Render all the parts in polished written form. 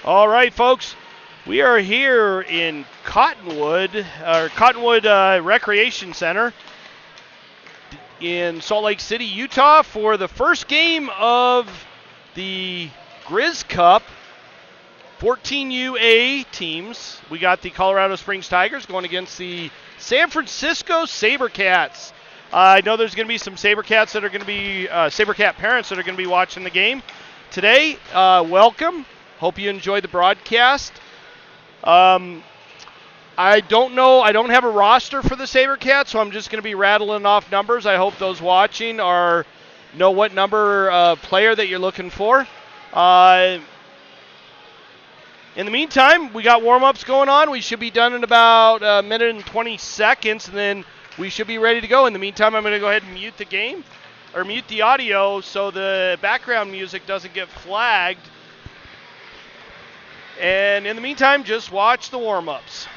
All right, folks, we are here in Cottonwood Recreation Center in Salt Lake City, Utah, for the first game of the Grizz Cup 14UA teams. We got the Colorado Springs Tigers going against the San Francisco Sabercats. I know there's going to be some Sabercats that are going to be Sabercat parents that are going to be watching the game today. Welcome. Hope you enjoy the broadcast. I don't know. I don't have a roster for the Sabercats, so I'm just going to be rattling off numbers. I hope those watching know what number player that you're looking for. In the meantime, we got warm-ups going on. We should be done in about a minute and 20 seconds, and then we should be ready to go. In the meantime, I'm going to go ahead and mute the audio so the background music doesn't get flagged. And in the meantime, just watch the warm-ups.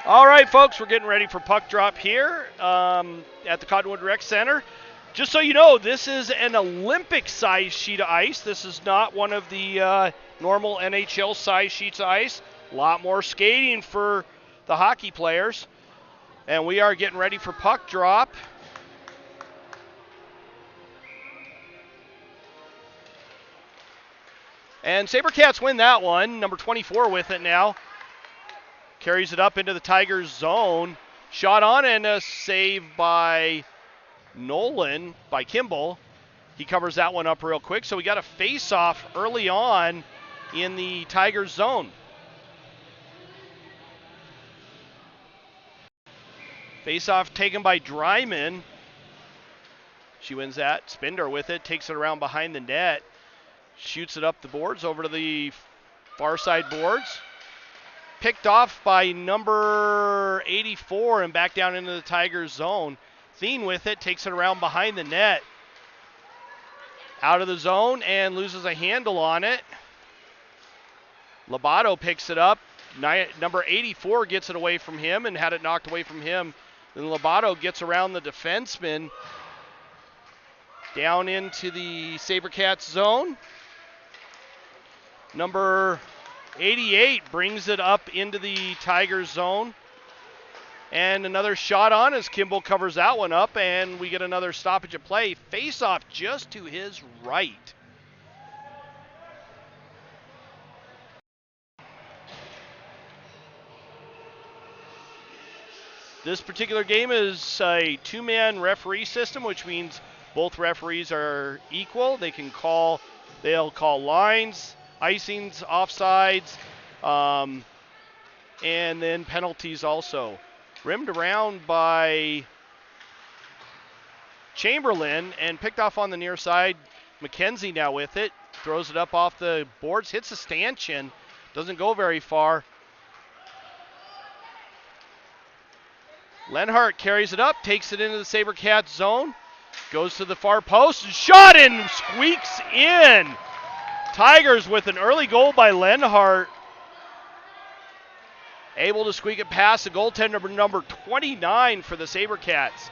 All right, folks, we're getting ready for puck drop here at the Cottonwood Rec Center. Just so you know, this is an Olympic-sized sheet of ice. This is not one of the normal NHL-sized sheets of ice. A lot more skating for the hockey players. And we are getting ready for puck drop. And Sabercats win that one. Number 24 with it now. Carries it up into the Tigers' zone. Shot on and a save by Nolan, by Kimball. He covers that one up real quick. So we got a face-off early on in the Tigers' zone. Face-off taken by Dryman. She wins that. Spinder with it. Takes it around behind the net. Shoots it up the boards over to the far side boards. Picked off by number 84 and back down into the Tigers' zone. Thien with it, takes it around behind the net. Out of the zone and loses a handle on it. Lobato picks it up. Number 84 gets it away from him and had it knocked away from him. Then Lobato gets around the defenseman down into the Sabercats zone. Number 88 brings it up into the Tigers zone. And another shot on as Kimball covers that one up, and we get another stoppage of play. Face-off just to his right. This particular game is a two-man referee system, which means both referees are equal. They'll call lines, icings, offsides, and then penalties also. Rimmed around by Chamberlain and picked off on the near side. McKenzie now with it. Throws it up off the boards, hits a stanchion. Doesn't go very far. Lenhart carries it up, takes it into the Sabercats zone. Goes to the far post, and shot and squeaks in. Tigers with an early goal by Lenhart. Able to squeak it past the goaltender number 29 for the Sabercats.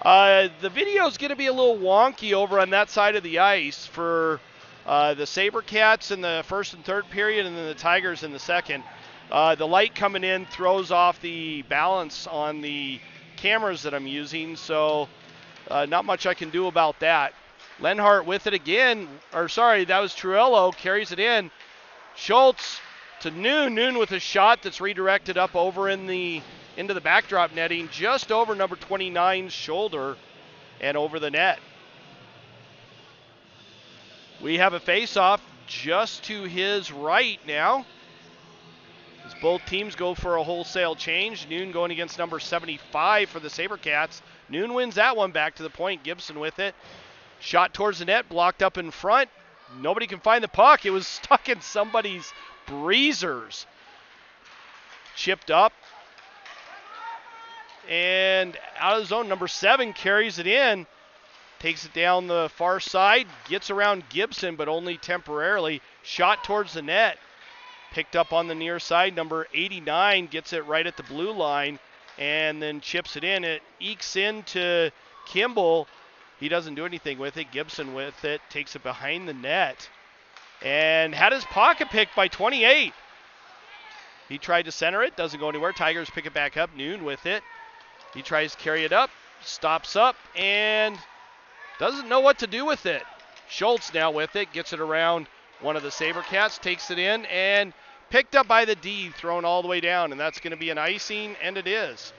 The video is going to be a little wonky over on that side of the ice for the Sabercats in the first and third period, and then the Tigers in the second. The light coming in throws off the balance on the cameras that I'm using, so not much I can do about that. Lenhart with it again, that was Truello, carries it in. Schultz to Noon. Noon with a shot that's redirected up over into the backdrop netting, just over number 29's shoulder and over the net. We have a face-off just to his right now, as both teams go for a wholesale change. Noon going against number 75 for the Sabercats. Noon wins that one, back to the point. Gibson with it. Shot towards the net, blocked up in front. Nobody can find the puck. It was stuck in somebody's breezers. Chipped up. And out of the zone, number 7 carries it in. Takes it down the far side. Gets around Gibson, but only temporarily. Shot towards the net. Picked up on the near side. Number 89 gets it right at the blue line and then chips it in. It ekes into Kimball. He doesn't do anything with it. Gibson with it. Takes it behind the net and had his pocket picked by 28. He tried to center it. Doesn't go anywhere. Tigers pick it back up. Noon with it. He tries to carry it up. Stops up and doesn't know what to do with it. Schultz now with it. Gets it around one of the Sabercats. Takes it in and picked up by the D, thrown all the way down, and that's going to be an icing, and it is.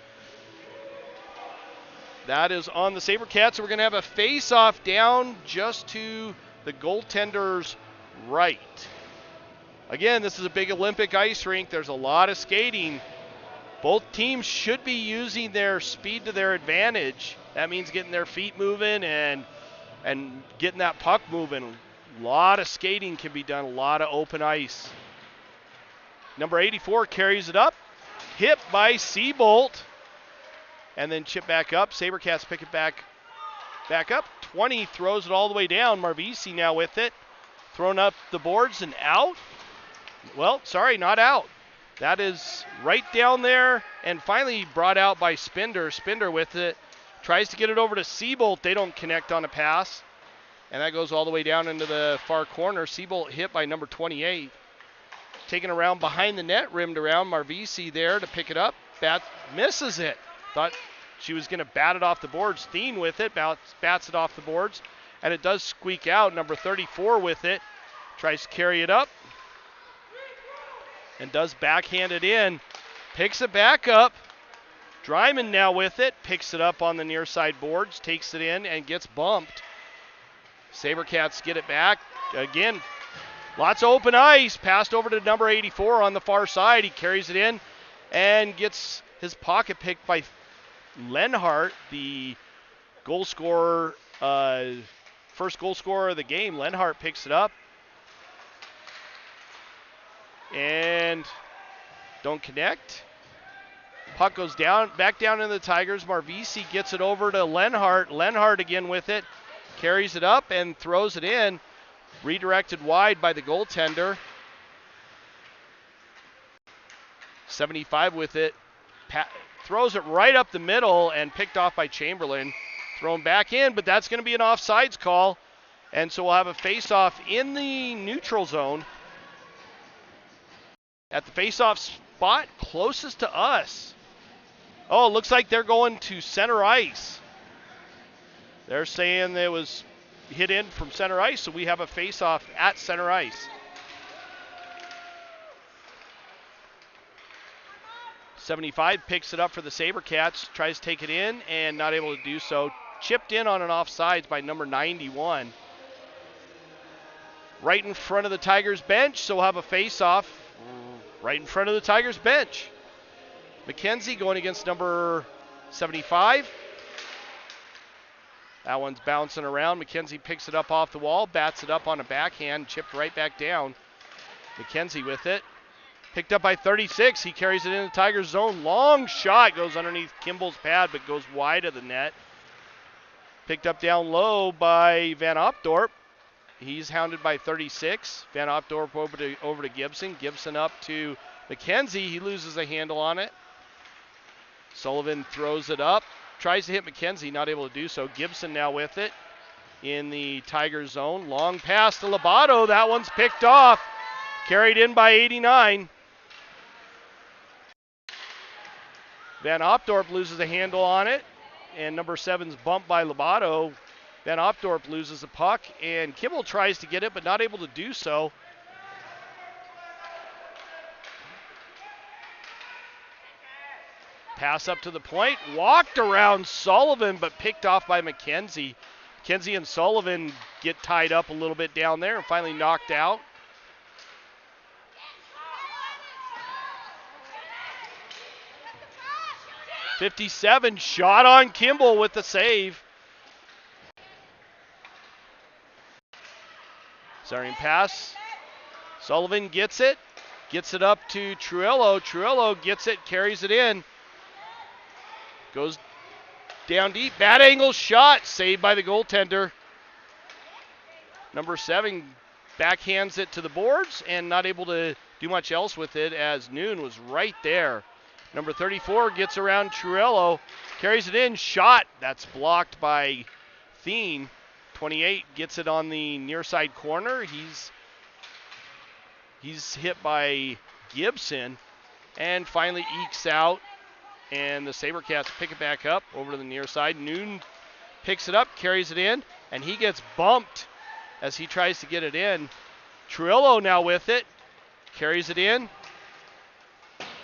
That is on the Sabercats, so we're going to have a face-off down just to the goaltender's right. Again, this is a big Olympic ice rink. There's a lot of skating. Both teams should be using their speed to their advantage. That means getting their feet moving and getting that puck moving. A lot of skating can be done, a lot of open ice. Number 84 carries it up, hit by Seabolt, and then chip back up. Sabercats pick it back up. 20 throws it all the way down. Marvisi now with it, thrown up the boards and out. Well, sorry, not out. That is right down there and finally brought out by Spinder. Spinder with it, tries to get it over to Seabolt. They don't connect on a pass, and that goes all the way down into the far corner. Seabolt hit by number 28. Taken around behind the net, rimmed around. Marvisi there to pick it up. Bat misses it. Thought she was going to bat it off the boards. Thien with it, bats it off the boards, and it does squeak out. Number 34 with it. Tries to carry it up and does backhand it in. Picks it back up. Dryman now with it. Picks it up on the near side boards. Takes it in and gets bumped. Sabercats get it back. Again, lots of open ice. Passed over to number 84 on the far side. He carries it in and gets his pocket picked by Lenhart, the goal scorer, first goal scorer of the game. Lenhart picks it up and don't connect. Puck goes down, back down into the Tigers. Marvisi gets it over to Lenhart. Lenhart again with it. Carries it up and throws it in. Redirected wide by the goaltender. 75 with it. Throws it right up the middle and picked off by Chamberlain. Thrown back in, but that's going to be an offsides call. And so we'll have a face-off in the neutral zone. At the face-off spot closest to us. Oh, it looks like they're going to center ice. They're saying it was hit in from center ice, so we have a face-off at center ice. 75 picks it up for the Sabercats, tries to take it in and not able to do so. Chipped in on an offsides by number 91. Right in front of the Tigers bench, so we'll have a face-off right in front of the Tigers bench. McKenzie going against number 75. That one's bouncing around. McKenzie picks it up off the wall, bats it up on a backhand, chipped right back down. McKenzie with it. Picked up by 36. He carries it in the Tigers zone. Long shot goes underneath Kimball's pad, but goes wide of the net. Picked up down low by Van Opdorp. He's hounded by 36. Van Opdorp over to Gibson. Gibson up to McKenzie. He loses a handle on it. Sullivan throws it up. Tries to hit McKenzie, not able to do so. Gibson now with it in the Tiger zone. Long pass to Lobato. That one's picked off. Carried in by 89. Van Opdorp loses a handle on it. And number 7's bumped by Lobato. Van Opdorp loses the puck. And Kimball tries to get it, but not able to do so. Pass up to the point, walked around Sullivan, but picked off by McKenzie. McKenzie and Sullivan get tied up a little bit down there and finally knocked out. .57 shot on Kimball with the save. Starting pass. Sullivan gets it up to Truello. Truello gets it, carries it in. Goes down deep, bad angle shot, saved by the goaltender. Number 7 backhands it to the boards and not able to do much else with it as Noon was right there. Number 34 gets around Truello, carries it in, shot. That's blocked by Thien. 28 gets it on the near side corner. He's hit by Gibson and finally ekes out. And the Sabercats pick it back up over to the near side. Noon picks it up, carries it in, and he gets bumped as he tries to get it in. Truello now with it, carries it in,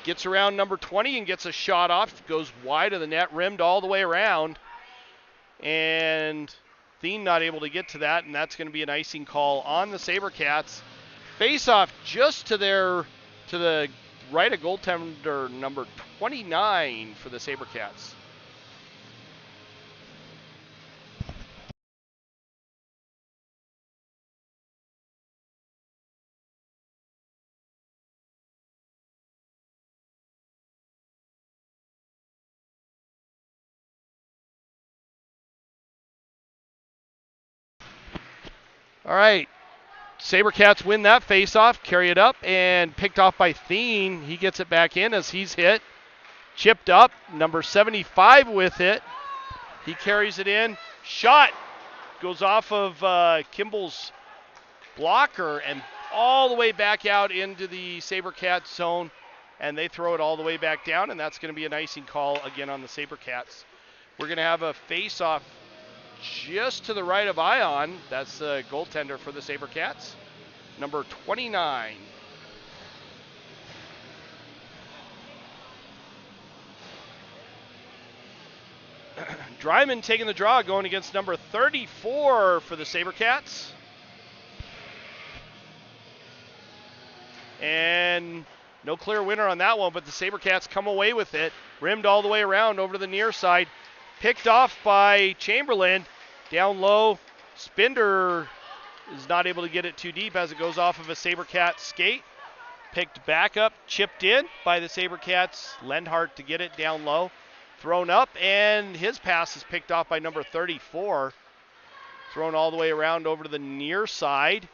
gets around number 20 and gets a shot off. Goes wide of the net, rimmed all the way around. And Thien not able to get to that, and that's going to be an icing call on the Sabercats. Face off just to the right of goaltender number 29 for the Sabercats. All right. Sabercats win that face-off, carry it up, and picked off by Thien. He gets it back in as he's hit. Chipped up, number 75 with it. He carries it in. Shot goes off of Kimball's blocker and all the way back out into the Sabercats zone, and they throw it all the way back down, and that's going to be an icing call again on the Sabercats. We're going to have a face-off just to the right of Ion. That's the goaltender for the Sabercats, number 29. Dryman taking the draw, going against number 34 for the Sabercats. And no clear winner on that one, but the Sabercats come away with it. Rimmed all the way around over to the near side. Picked off by Chamberlain. Down low, Spinder is not able to get it too deep as it goes off of a Sabercat skate. Picked back up, chipped in by the Sabercats. Lenhart to get it down low. Thrown up, and his pass is picked off by number 34. Thrown all the way around over to the near side.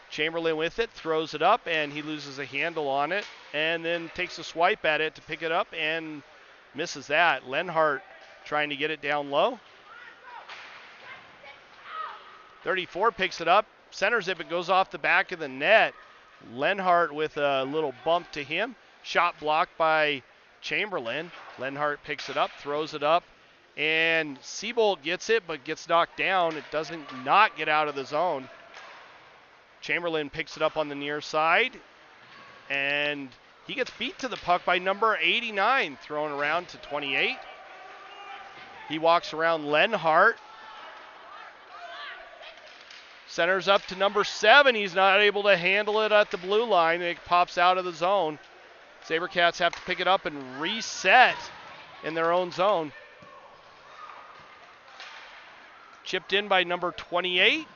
Chamberlain with it, throws it up, and he loses a handle on it, and then takes a swipe at it to pick it up and misses that. Lenhart trying to get it down low. 34 picks it up, centers it, but goes off the back of the net. Lenhart with a little bump to him. Shot blocked by Chamberlain. Lenhart picks it up, throws it up, and Seabolt gets it, but gets knocked down. It doesn't not get out of the zone. Chamberlain picks it up on the near side, and He gets beat to the puck by number 89, thrown around to 28. He walks around Lenhart. Centers up to number 7. He's not able to handle it at the blue line. It pops out of the zone. Sabercats have to pick it up and reset in their own zone. Chipped in by number 28.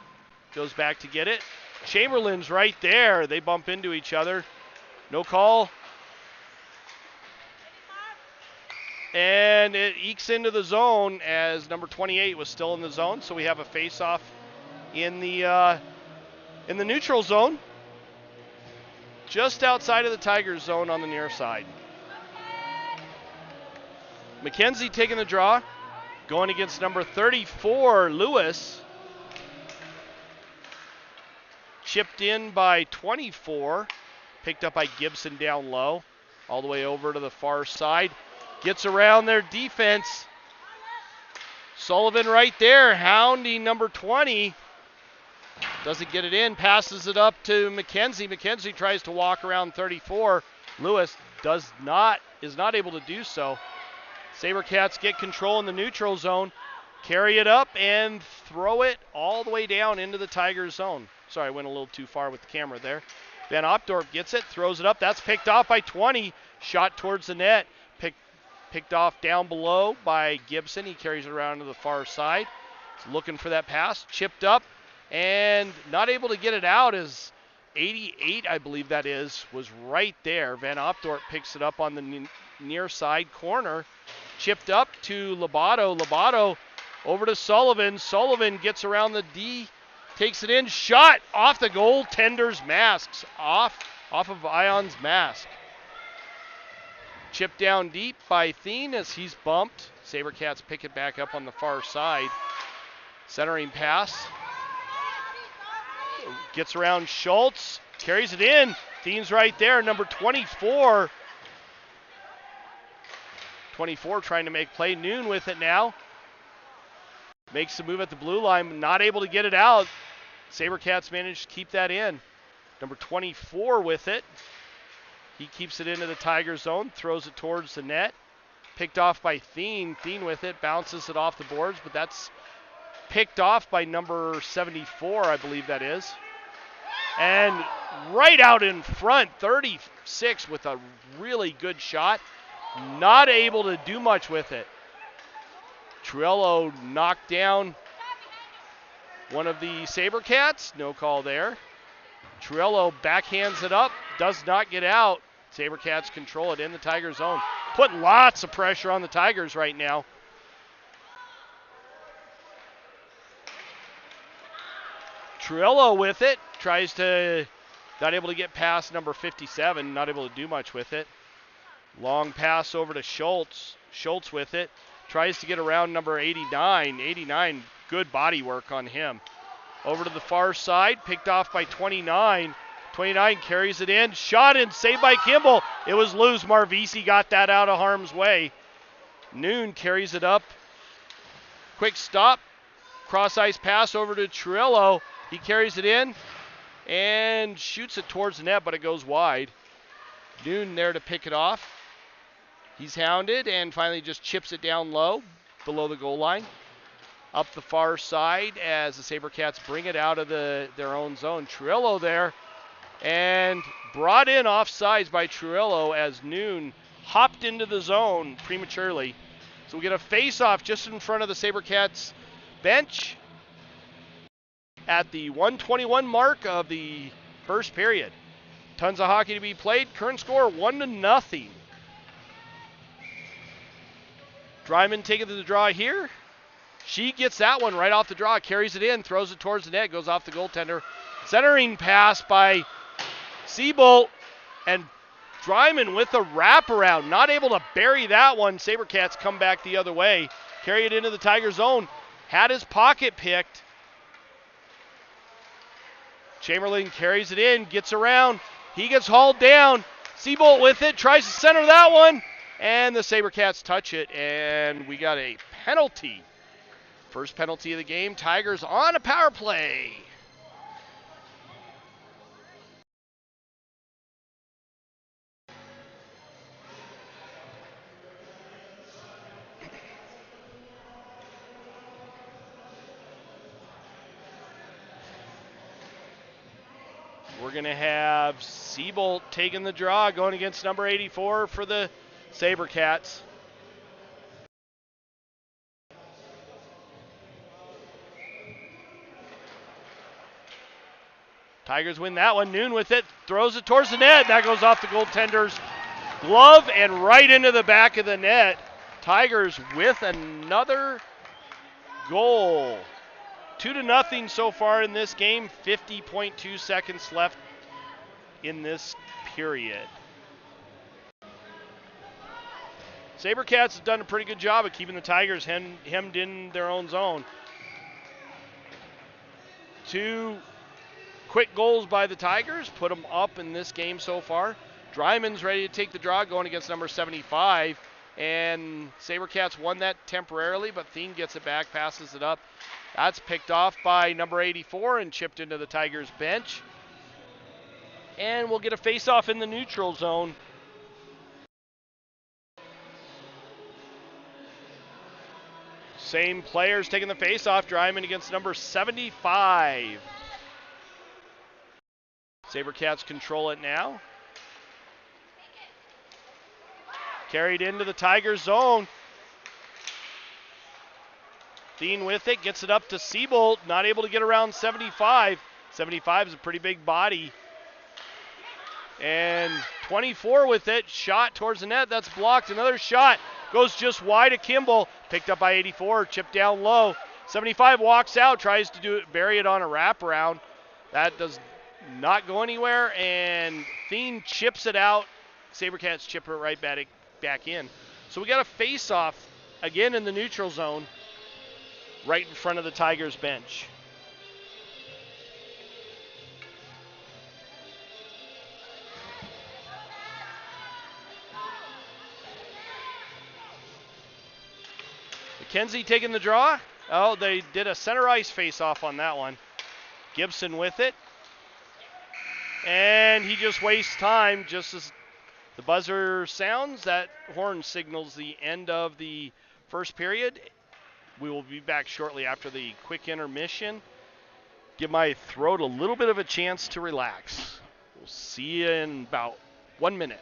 Goes back to get it. Chamberlain's right there. They bump into each other. No call. And it ekes into the zone as number 28 was still in the zone. So we have a face-off in the neutral zone, just outside of the Tigers zone on the near side. McKenzie taking the draw, going against number 34, Lewis. Chipped in by 24, picked up by Gibson down low, all the way over to the far side. Gets around their defense. Sullivan right there, hounding number 20. Doesn't get it in, passes it up to McKenzie. McKenzie tries to walk around 34. Lewis is not able to do so. Sabercats get control in the neutral zone, carry it up, and throw it all the way down into the Tigers zone. Sorry, I went a little too far with the camera there. Van Opdorp gets it, throws it up. That's picked off by 20. Shot towards the net. Picked off down below by Gibson. He carries it around to the far side. He's looking for that pass. Chipped up and not able to get it out as 88, I believe that is, was right there. Van Opdorp picks it up on the near side corner. Chipped up to Lobato. Lobato over to Sullivan. Sullivan gets around the D, takes it in. Shot off the goaltender's masks. Off of Ion's mask. Chipped down deep by Thien as he's bumped. Sabercats pick it back up on the far side. Centering pass. Gets around Schultz. Carries it in. Thien's right there. Number 24. 24 trying to make play. Noon with it now. Makes the move at the blue line. Not able to get it out. Sabercats managed to keep that in. Number 24 with it. He keeps it into the Tiger zone, throws it towards the net. Picked off by Thien. Thien with it, bounces it off the boards, but that's picked off by number 74, I believe that is. And right out in front, 36 with a really good shot. Not able to do much with it. Triello knocked down one of the Sabercats. No call there. Triello backhands it up, does not get out. Sabercats control it in the Tiger zone. Put lots of pressure on the Tigers right now. Triello with it, tries to, not able to get past number 57, not able to do much with it. Long pass over to Schultz. Schultz with it, tries to get around number 89. 89, good body work on him. Over to the far side, picked off by 29. 29 carries it in, shot and saved by Kimball. It was loose. Marvisi got that out of harm's way. Noon carries it up. Quick stop. Cross ice pass over to Triello. He carries it in and shoots it towards the net, but it goes wide. Noon there to pick it off. He's hounded and finally just chips it down low, below the goal line. Up the far side as the Sabercats bring it out of their own zone. Triello there. And brought in offsides by Triello as Noon hopped into the zone prematurely. So we get a face-off just in front of the Sabercats bench at the 1:21 mark of the first period. Tons of hockey to be played. Current score 1-0. Dryman taking the draw here. She gets that one right off the draw, carries it in, throws it towards the net, goes off the goaltender. Centering pass by Seabolt, and Dryman with a wraparound. Not able to bury that one. Sabercats come back the other way. Carry it into the Tiger zone. Had his pocket picked. Chamberlain carries it in, gets around. He gets hauled down. Seabolt with it, tries to center that one. And the Sabercats touch it, and we got a penalty. First penalty of the game. Tigers on a power play. We're going to have Seabolt taking the draw, going against number 84 for the Sabercats. Tigers win that one. Noon with it, throws it towards the net. That goes off the goaltender's glove and right into the back of the net. Tigers with another goal. 2-0 so far in this game. 50.2 seconds left in this period. Sabercats have done a pretty good job of keeping the Tigers hemmed in their own zone. 2 quick goals by the Tigers put them up in this game so far. Dryman's ready to take the draw, going against number 75. And Sabercats won that temporarily, but Thien gets it back, passes it up. That's picked off by number 84 and chipped into the Tigers bench. And we'll get a face-off in the neutral zone. Same players taking the face-off. Dryman against number 75. Sabercats control it now. Carried into the Tigers zone. Thien with it, gets it up to Seabolt, not able to get around 75. 75 is a pretty big body. And 24 with it, shot towards the net, that's blocked. Another shot goes just wide of Kimball, picked up by 84, chipped down low. 75 walks out, tries to bury it on a wraparound. That does not go anywhere, and Thien chips it out. Sabercats chip it right back in. So we got a face-off again in the neutral zone, right in front of the Tigers bench. McKenzie taking the draw. Oh, they did a center ice face-off on that one. Gibson with it. And he just wastes time just as the buzzer sounds. That horn signals the end of the first period. We will be back shortly after the quick intermission. Give my throat a little bit of a chance to relax. We'll see you in about 1 minute.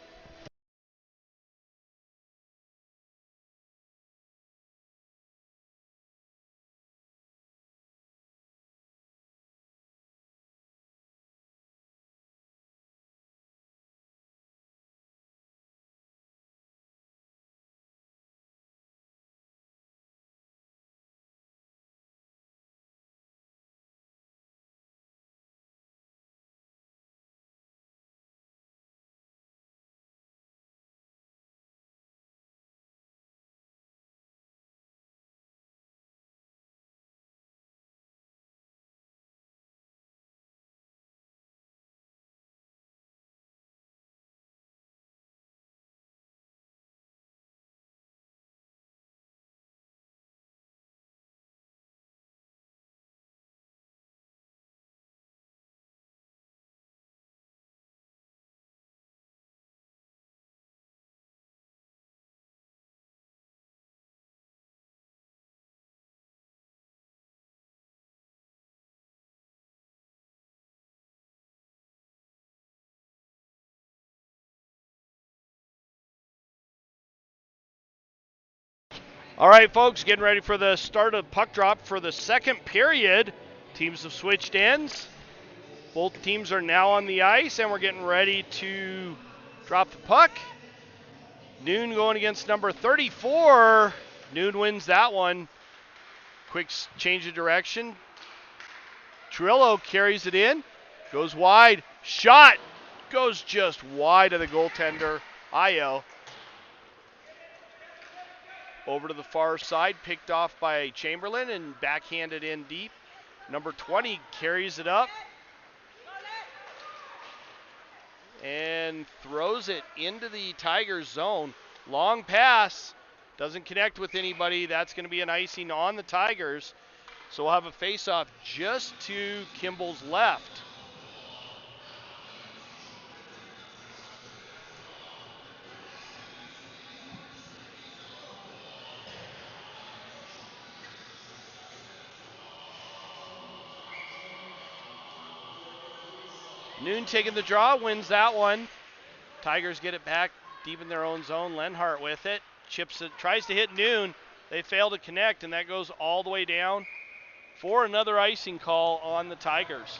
All right, folks, getting ready for the start of puck drop for the second period. Teams have switched ends. Both teams are now on the ice, and we're getting ready to drop the puck. Noon going against number 34. Noon wins that one. Quick change of direction. Trillo carries it in, goes wide. Shot goes just wide of the goaltender, Io. Over to the far side, picked off by Chamberlain and backhanded in deep. Number 20 carries it up and throws it into the Tigers zone. Long pass, doesn't connect with anybody. That's going to be an icing on the Tigers. So we'll have a face-off just to Kimball's left. Noon taking the draw, wins that one. Tigers get it back deep in their own zone. Lenhart with it. Chips it, tries to hit Noon. They fail to connect, and that goes all the way down for another icing call on the Tigers.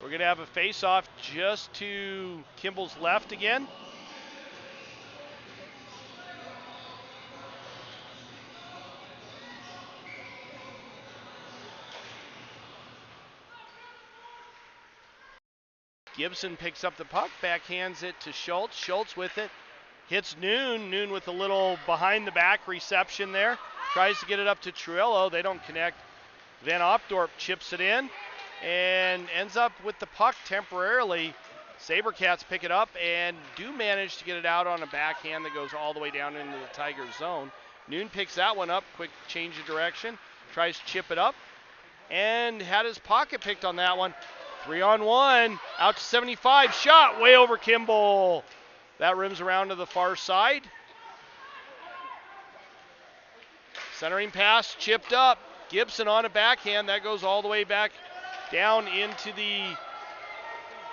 We're going to have a face-off just to Kimball's left again. Gibson picks up the puck, backhands it to Schultz. Schultz with it, hits Noon. Noon with a little behind-the-back reception there. Tries to get it up to Truello. They don't connect. Van Opdorp chips it in and ends up with the puck temporarily. Sabercats pick it up and do manage to get it out on a backhand that goes all the way down into the Tigers zone. Noon picks that one up, quick change of direction, tries to chip it up, and had his pocket picked on that one. 3-on-1, out to 75, shot way over Kimball. That rims around to the far side. Centering pass, chipped up. Gibson on a backhand, that goes all the way back down into the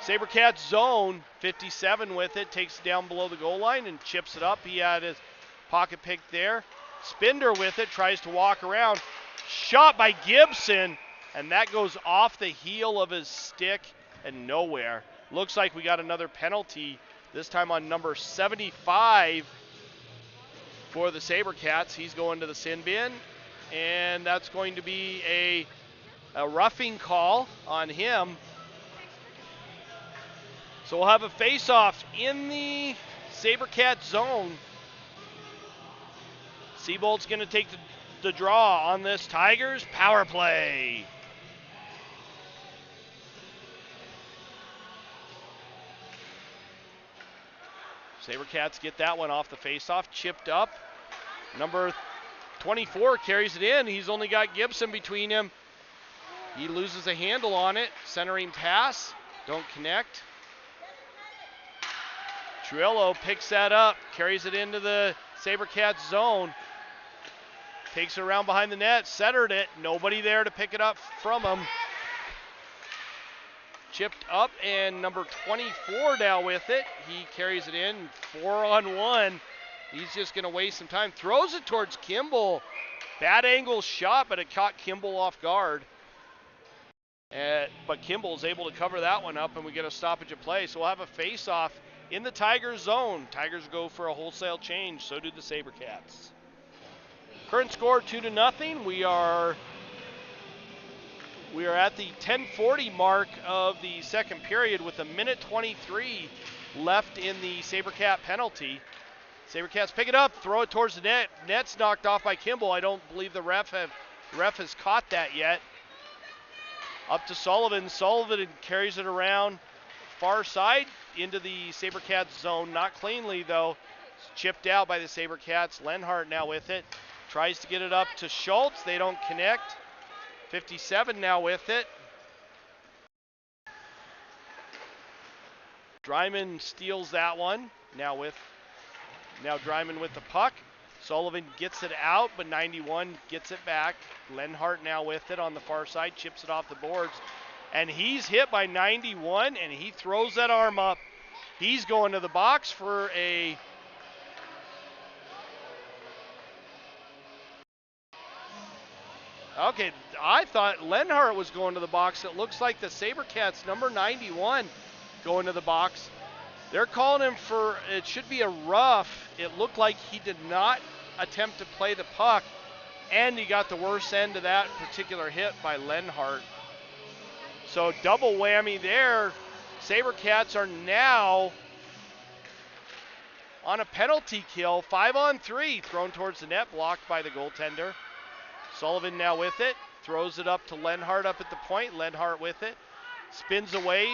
Sabercats zone. 57 with it, takes it down below the goal line and chips it up. He had his pocket picked there. Spinder with it, tries to walk around. Shot by Gibson. And that goes off the heel of his stick and nowhere. Looks like we got another penalty, this time on number 75 for the Sabercats. He's going to the sin bin, and that's going to be a roughing call on him. So we'll have a face-off in the Sabercat zone. Seabolt's going to take the draw on this Tigers power play. Sabercats get that one off the faceoff, chipped up. Number 24 carries it in. He's only got Gibson between him. He loses a handle on it. Centering pass, don't connect. Truello picks that up, carries it into the Sabercats zone. Takes it around behind the net, centered it. Nobody there to pick it up from him. Chipped up, and number 24 now with it. He carries it in, 4-on-1. He's just going to waste some time. Throws it towards Kimball. Bad angle shot, but it caught Kimball off guard. But Kimball's able to cover that one up, and we get a stoppage of play. So we'll have a face-off in the Tigers zone. Tigers go for a wholesale change. So do the Sabercats. Current score 2-0. We are at the 10:40 mark of the second period with a minute 23 left in the Sabercat penalty. Sabercats pick it up, throw it towards the net. Net's knocked off by Kimball. I don't believe the ref has caught that yet. Up to Sullivan. Sullivan carries it around far side into the Sabercats zone. Not cleanly though. It's chipped out by the Sabercats. Lenhart now with it. Tries to get it up to Schultz. They don't connect. 57 now with it. Dryman steals that one. Now Dryman with the puck. Sullivan gets it out, but 91 gets it back. Lenhart now with it on the far side, chips it off the boards. And he's hit by 91, and he throws that arm up. He's going to the box for a Okay, I thought Lenhart was going to the box. It looks like the Sabercats, number 91, going to the box. They're calling him for, it should be a rough. It looked like he did not attempt to play the puck, and he got the worst end of that particular hit by Lenhart. So double whammy there. Sabercats are now on a penalty kill. 5-on-3, thrown towards the net, blocked by the goaltender. Sullivan now with it, throws it up to Lenhart up at the point. Lenhart with it, spins away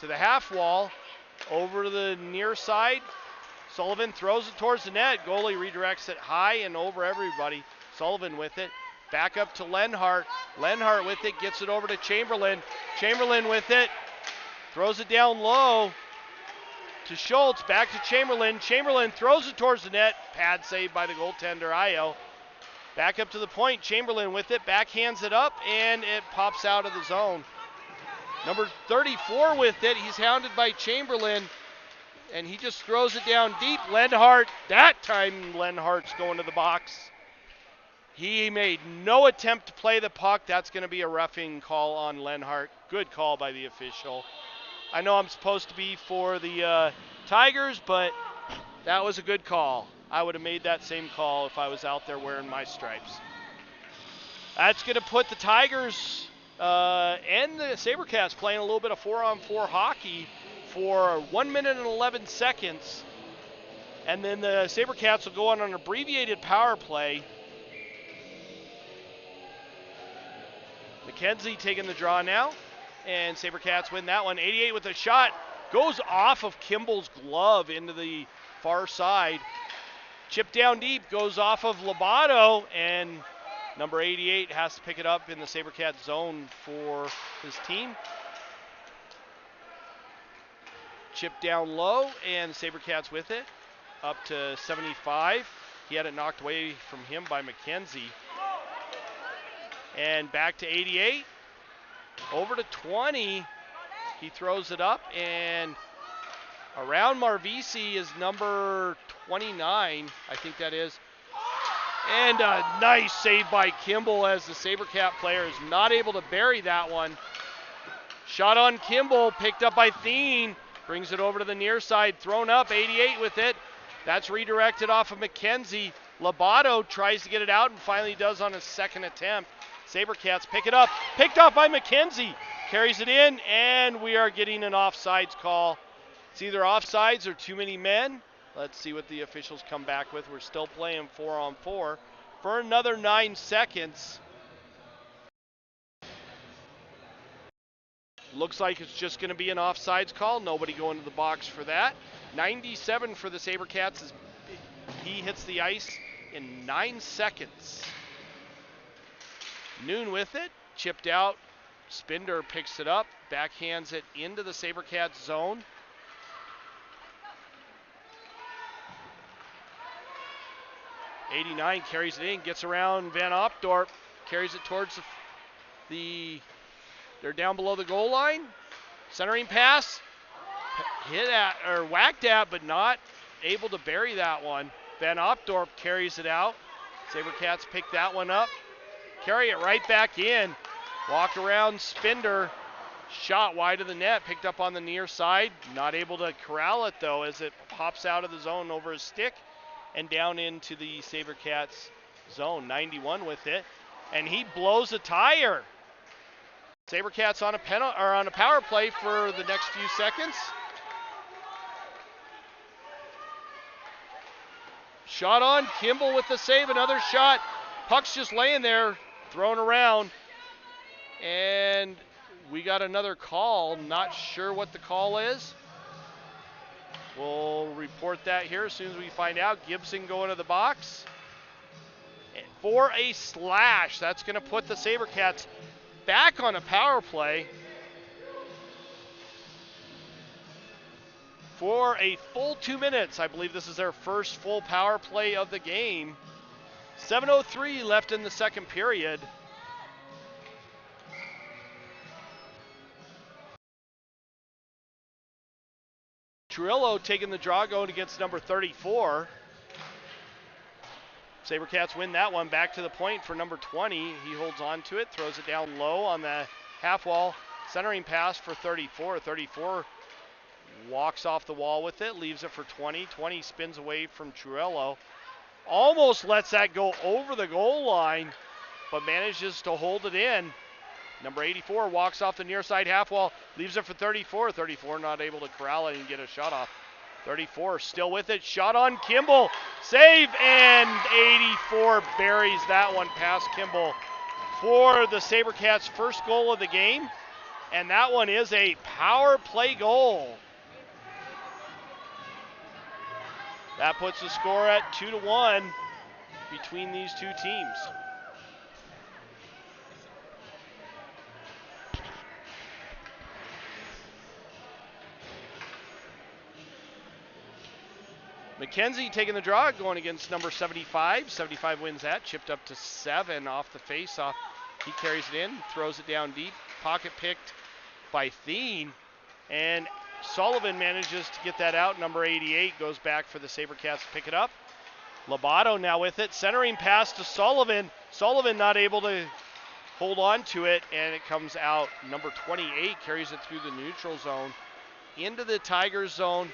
to the half wall, over to the near side. Sullivan throws it towards the net. Goalie redirects it high and over everybody. Sullivan with it, back up to Lenhart. Lenhart with it, gets it over to Chamberlain. Chamberlain with it, throws it down low to Schultz, back to Chamberlain. Chamberlain throws it towards the net. Pad saved by the goaltender, Io. Back up to the point. Chamberlain with it, backhands it up, and it pops out of the zone. Number 34 with it. He's hounded by Chamberlain, and he just throws it down deep. Lenhart, that time Lenhart's going to the box. He made no attempt to play the puck. That's going to be a roughing call on Lenhart. Good call by the official. I know I'm supposed to be for the Tigers, but that was a good call. I would have made that same call if I was out there wearing my stripes. That's going to put the Tigers and the Sabercats playing a little bit of 4-on-4 hockey for 1 minute and 11 seconds. And then the Sabercats will go on an abbreviated power play. McKenzie taking the draw now, and Sabercats win that one. 88 with a shot, goes off of Kimball's glove into the far side. Chip down deep, goes off of Lobato, and number 88 has to pick it up in the Sabercats zone for his team. Chip down low, and Sabercats with it, up to 75. He had it knocked away from him by McKenzie. And back to 88, over to 20. He throws it up, and around Marvisi is number 29, I think that is. And a nice save by Kimball as the Sabercat player is not able to bury that one. Shot on Kimball, picked up by Thien, brings it over to the near side, thrown up, 88 with it. That's redirected off of McKenzie. Lobato tries to get it out and finally does on his second attempt. Sabercats pick it up, picked off by McKenzie, carries it in, and we are getting an offsides call. It's either offsides or too many men. Let's see what the officials come back with. We're still playing 4-on-4 for another 9 seconds. Looks like it's just going to be an offsides call. Nobody going to the box for that. 97 for the Sabercats as he hits the ice in 9 seconds. Noon with it, chipped out. Spinder picks it up, backhands it into the Sabercats zone. '89 carries it in, gets around Van Opdorp, carries it towards they're down below the goal line. Centering pass, hit at or whacked at, but not able to bury that one. Van Opdorp carries it out. Sabercats pick that one up. Carry it right back in. Walk around Spinder. Shot wide of the net. Picked up on the near side. Not able to corral it though as it pops out of the zone over his stick and down into the Sabercats zone. 91 with it. And he blows a tire. Sabercats on a power play for the next few seconds. Shot on. Kimball with the save. Another shot. Puck's just laying there. Thrown around, and we got another call. Not sure what the call is. We'll report that here as soon as we find out. Gibson going to the box for a slash. That's going to put the Sabercats back on a power play for a full 2 minutes. I believe this is their first full power play of the game. 7:03 left in the second period. Trillo taking the draw going against number 34. Sabercats win that one. Back to the point for number 20. He holds on to it, throws it down low on the half wall. Centering pass for 34. 34 walks off the wall with it, leaves it for 20. 20 spins away from Trillo. Almost lets that go over the goal line, but manages to hold it in. Number 84 walks off the near side half wall, leaves it for 34. 34 not able to corral it and get a shot off. 34 still with it. Shot on Kimball. Save, and 84 buries that one past Kimball for the Sabercats' first goal of the game. And that one is a power play goal. That puts the score at 2-1 between these two teams. McKenzie taking the draw, going against number 75. 75 wins that, chipped up to 7 off the face-off. He carries it in, throws it down deep. Pocket picked by Thien, and Sullivan manages to get that out. Number 88 goes back for the Sabercats to pick it up. Lobato now with it, centering pass to Sullivan. Sullivan not able to hold on to it, and it comes out. Number 28 carries it through the neutral zone into the Tigers zone,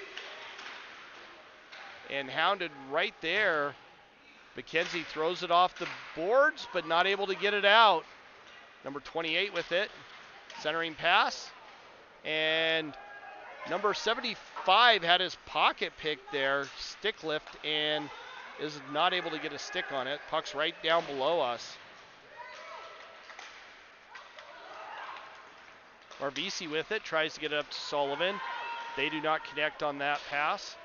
and hounded right there. McKenzie throws it off the boards, but not able to get it out. Number 28 with it, centering pass, and number 75 had his pocket picked there, stick lift, and is not able to get a stick on it. Puck's right down below us. Marvisi with it, tries to get it up to Sullivan. They do not connect on that pass.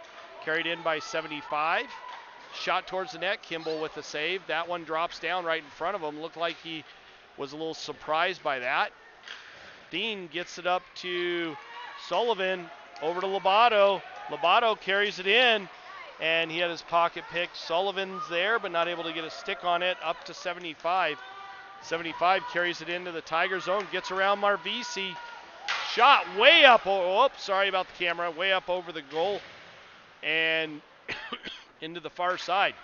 Carried in by 75. Shot towards the net, Kimball with the save. That one drops down right in front of him. Looked like he was a little surprised by that. Dean gets it up to Sullivan, over to Lobato. Lobato carries it in, and he had his pocket picked. Sullivan's there, but not able to get a stick on it, up to 75. 75 carries it into the Tiger zone, gets around Marvisi. Shot way up, sorry about the camera, way up over the goal and into the far side.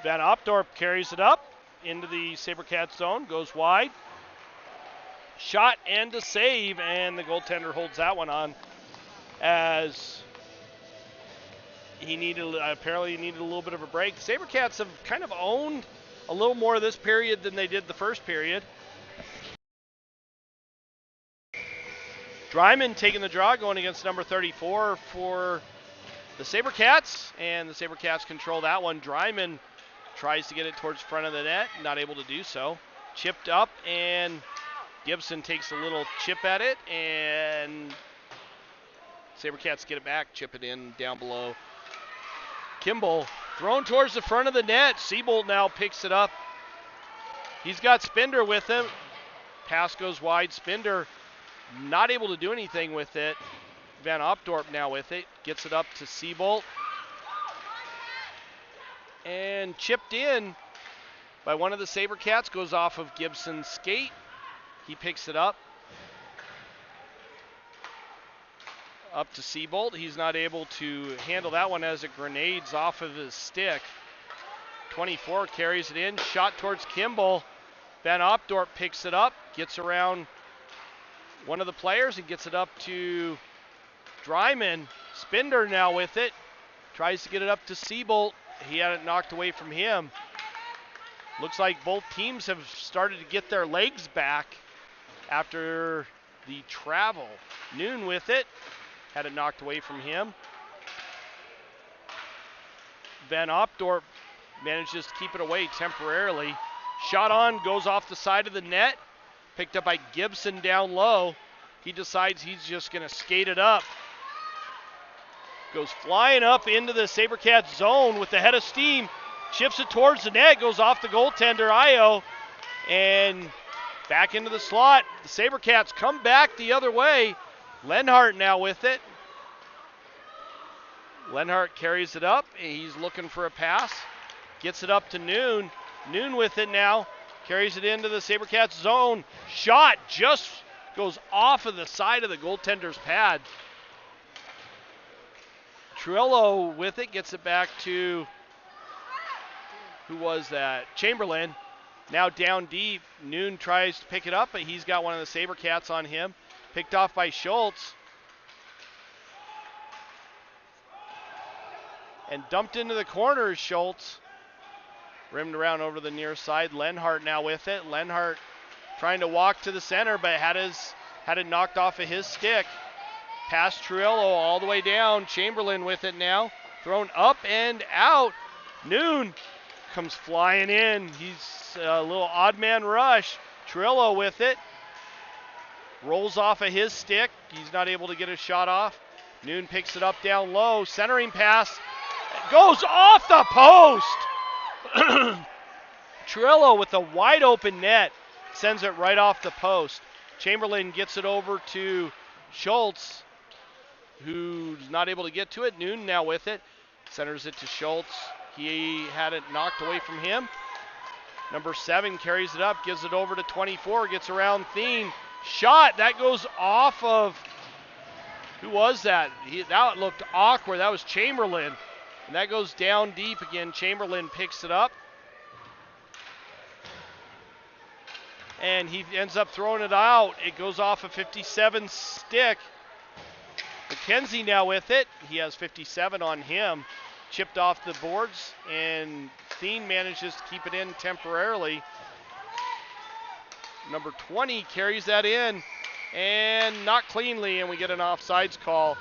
Van Opdorp carries it up into the Sabercats zone, goes wide. Shot and a save, and the goaltender holds that one on as he apparently needed a little bit of a break. The Sabercats have kind of owned a little more of this period than they did the first period. Dryman taking the draw, going against number 34 for the Sabercats, and the Sabercats control that one. Dryman tries to get it towards front of the net, not able to do so. Chipped up, and Gibson takes a little chip at it, and Sabercats get it back, chip it in down below. Kimball thrown towards the front of the net. Siebold now picks it up. He's got Spinder with him. Pass goes wide. Spinder not able to do anything with it. Van Opdorp now with it. Gets it up to Siebold. And chipped in by one of the Sabercats. Goes off of Gibson's skate. He picks it up. Up to Siebold. He's not able to handle that one as it grenades off of his stick. 24 carries it in. Shot towards Kimball. Van Opdorp picks it up. Gets around one of the players and gets it up to Dryman. Spinder now with it. Tries to get it up to Siebold. He had it knocked away from him. Looks like both teams have started to get their legs back after the travel. Noon with it. Had it knocked away from him. Van Opdorp manages to keep it away temporarily. Shot on, goes off the side of the net. Picked up by Gibson down low. He decides he's just going to skate it up. Goes flying up into the Sabercats zone with the head of steam. Chips it towards the net, goes off the goaltender, Io. And back into the slot. The Sabercats come back the other way. Lenhart now with it. Lenhart carries it up. He's looking for a pass. Gets it up to Noon. Noon with it now. Carries it into the Sabercats zone. Shot just goes off of the side of the goaltender's pad. Trillo with it. Gets it back to, who was that? Chamberlain. Now down deep. Noon tries to pick it up, but he's got one of the Sabercats on him. Picked off by Schultz. And dumped into the corner is Schultz. Rimmed around over the near side. Lenhart now with it. Lenhart trying to walk to the center, but had it knocked off of his stick. Past Truello all the way down. Chamberlain with it now. Thrown up and out. Noon comes flying in. He's a little odd man rush. Truello with it. Rolls off of his stick. He's not able to get a shot off. Noon picks it up down low. Centering pass. Goes off the post. Truello with a wide open net. Sends it right off the post. Chamberlain gets it over to Schultz, who's not able to get to it. Noon now with it. Centers it to Schultz. He had it knocked away from him. Number 7 carries it up, gives it over to 24, gets around Thien. Shot, that goes off of, who was that? That looked awkward. That was Chamberlain. And that goes down deep again. Chamberlain picks it up. And he ends up throwing it out. It goes off a 57 stick. McKenzie now with it. He has 57 on him. Chipped off the boards, and Thien manages to keep it in temporarily. Number 20 carries that in, and not cleanly, and we get an offsides call.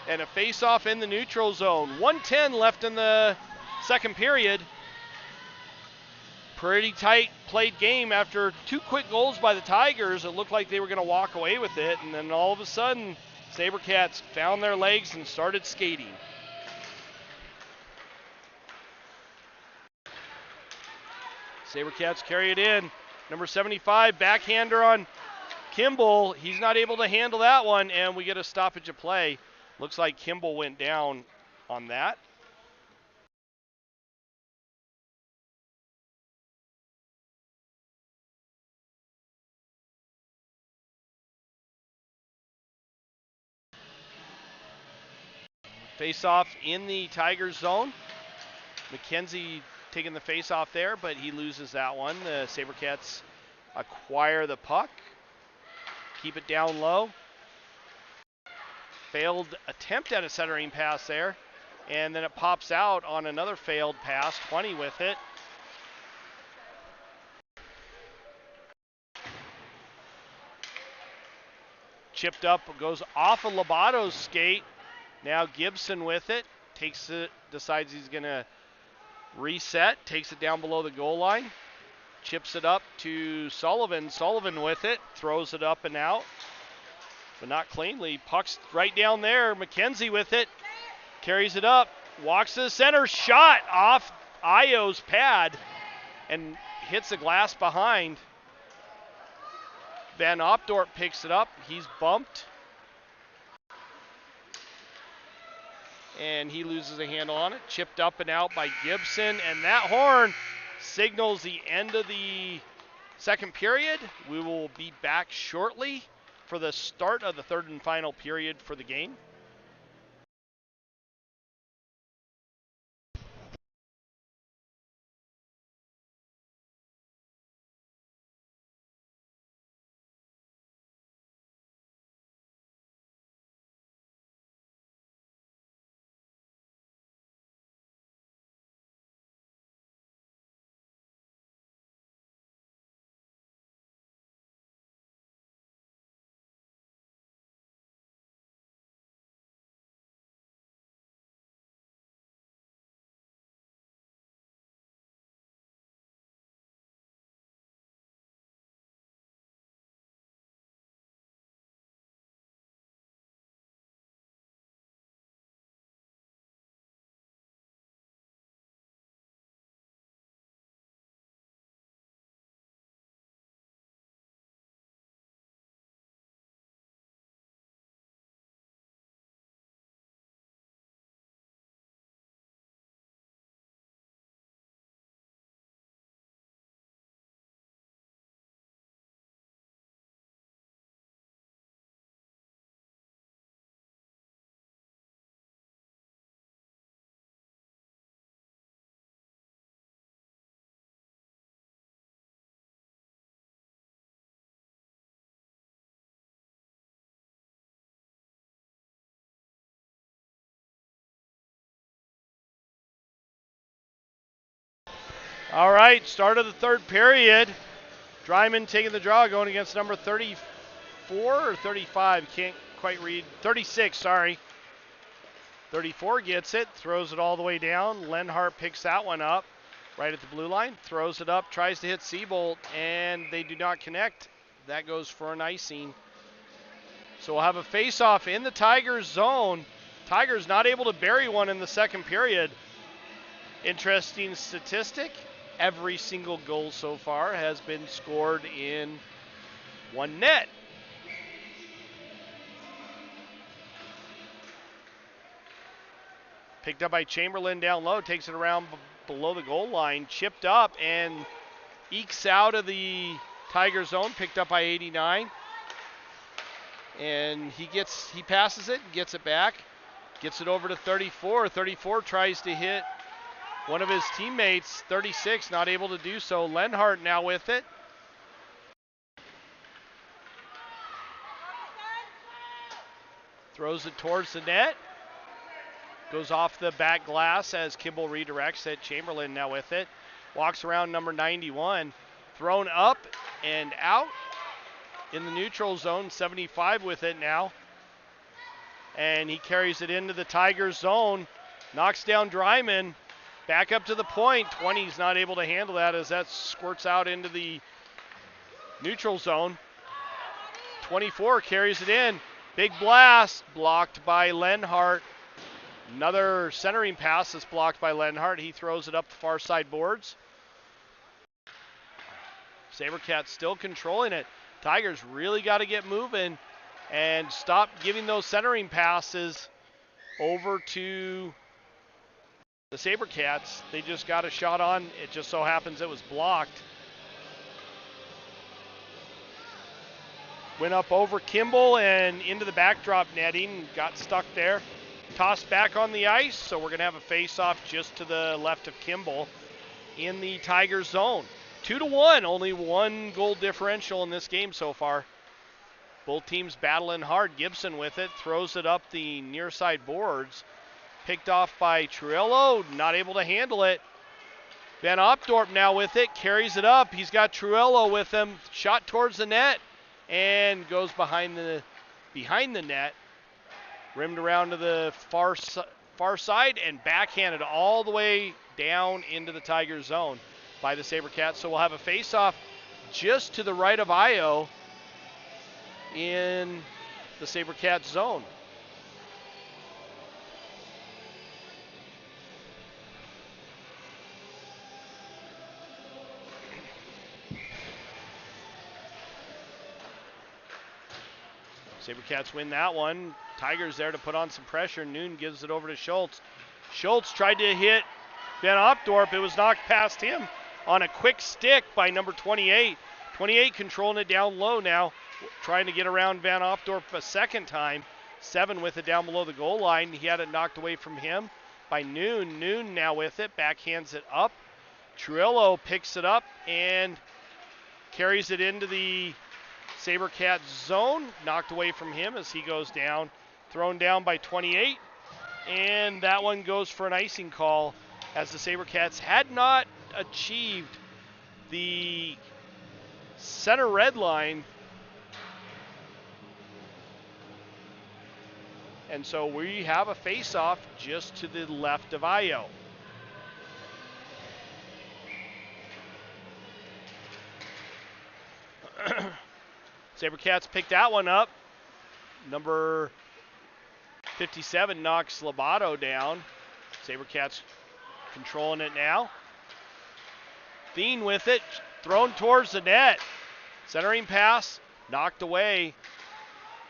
And a face-off in the neutral zone. 1:10 left in the second period. Pretty tight played game. After 2 quick goals by the Tigers, it looked like they were going to walk away with it, and then all of a sudden, Sabercats found their legs and started skating. Sabercats carry it in. Number 75, backhander on Kimball. He's not able to handle that one, and we get a stoppage of play. Looks like Kimball went down on that. Face-off in the Tigers zone. McKenzie taking the face-off there, but he loses that one. The Sabercats acquire the puck. Keep it down low. Failed attempt at a centering pass there. And then it pops out on another failed pass. 20 with it. Chipped up, goes off of Lobato's skate. Now Gibson with it, takes it, decides he's going to reset, takes it down below the goal line, chips it up to Sullivan. Sullivan with it, throws it up and out, but not cleanly. Puck's right down there. McKenzie with it, carries it up, walks to the center, shot off Io's pad and hits the glass behind. Van Opdorp picks it up, he's bumped. And he loses a handle on it. Chipped up and out by Gibson. And that horn signals the end of the second period. We will be back shortly for the start of the third and final period for the game. All right, start of the third period. Dryman taking the draw, going against number 34 or 35. Can't quite read. 36, sorry. 34 gets it, throws it all the way down. Lenhart picks that one up right at the blue line, throws it up, tries to hit Seabolt, and they do not connect. That goes for an icing. So we'll have a face-off in the Tigers zone. Tigers not able to bury one in the second period. Interesting statistic. Every single goal so far has been scored in one net. Picked up by Chamberlain down low, takes it around below the goal line, chipped up and ekes out of the Tiger zone, picked up by 89. And he passes it, gets it back, gets it over to 34. 34 tries to hit one of his teammates, 36, not able to do so. Lenhart now with it. Throws it towards the net. Goes off the back glass as Kimball redirects it. Chamberlain now with it. Walks around number 91. Thrown up and out in the neutral zone. 75 with it now. And he carries it into the Tigers zone. Knocks down Dryman. Back up to the point. 20's not able to handle that as that squirts out into the neutral zone. 24 carries it in. Big blast. Blocked by Lenhart. Another centering pass is blocked by Lenhart. He throws it up the far side boards. Sabercats still controlling it. Tigers really got to get moving and stop giving those centering passes over to the Sabercats. They just got a shot on. It just so happens it was blocked. Went up over Kimball and into the backdrop netting. Got stuck there. Tossed back on the ice, so we're going to have a face-off just to the left of Kimball in the Tiger zone. 2-1, only one goal differential in this game so far. Both teams battling hard. Gibson with it, throws it up the near side boards. Picked off by Truello, not able to handle it. Van Opdorp now with it, carries it up. He's got Truello with him, shot towards the net, and goes behind the net. Rimmed around to the far side and backhanded all the way down into the Tiger zone by the Sabercats. So we'll have a face-off just to the right of Io in the Sabercats zone. Sabercats win that one. Tigers there to put on some pressure. Noon gives it over to Schultz. Schultz tried to hit Van Opdorp. It was knocked past him on a quick stick by number 28. 28 controlling it down low now, trying to get around Van Opdorp a second time. 7 with it down below the goal line. He had it knocked away from him by Noon. Noon now with it, backhands it up. Truello picks it up and carries it into the Sabercat zone. Knocked away from him as he goes down. Thrown down by 28. And that one goes for an icing call as the Sabercats had not achieved the center red line. And so we have a face-off just to the left of Io. Sabercats picked that one up. Number 57 knocks Lobato down. Sabercats controlling it now. Thien with it, thrown towards the net. Centering pass, knocked away.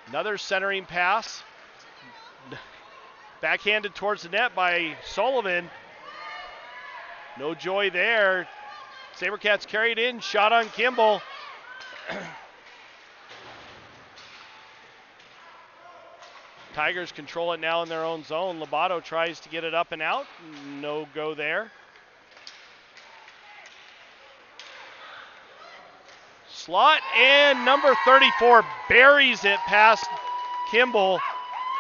Another centering pass. Backhanded towards the net by Sullivan. No joy there. Sabercats carried in, shot on Kimball. Tigers control it now in their own zone. Lobato tries to get it up and out. No go there. Slot, and number 34 buries it past Kimball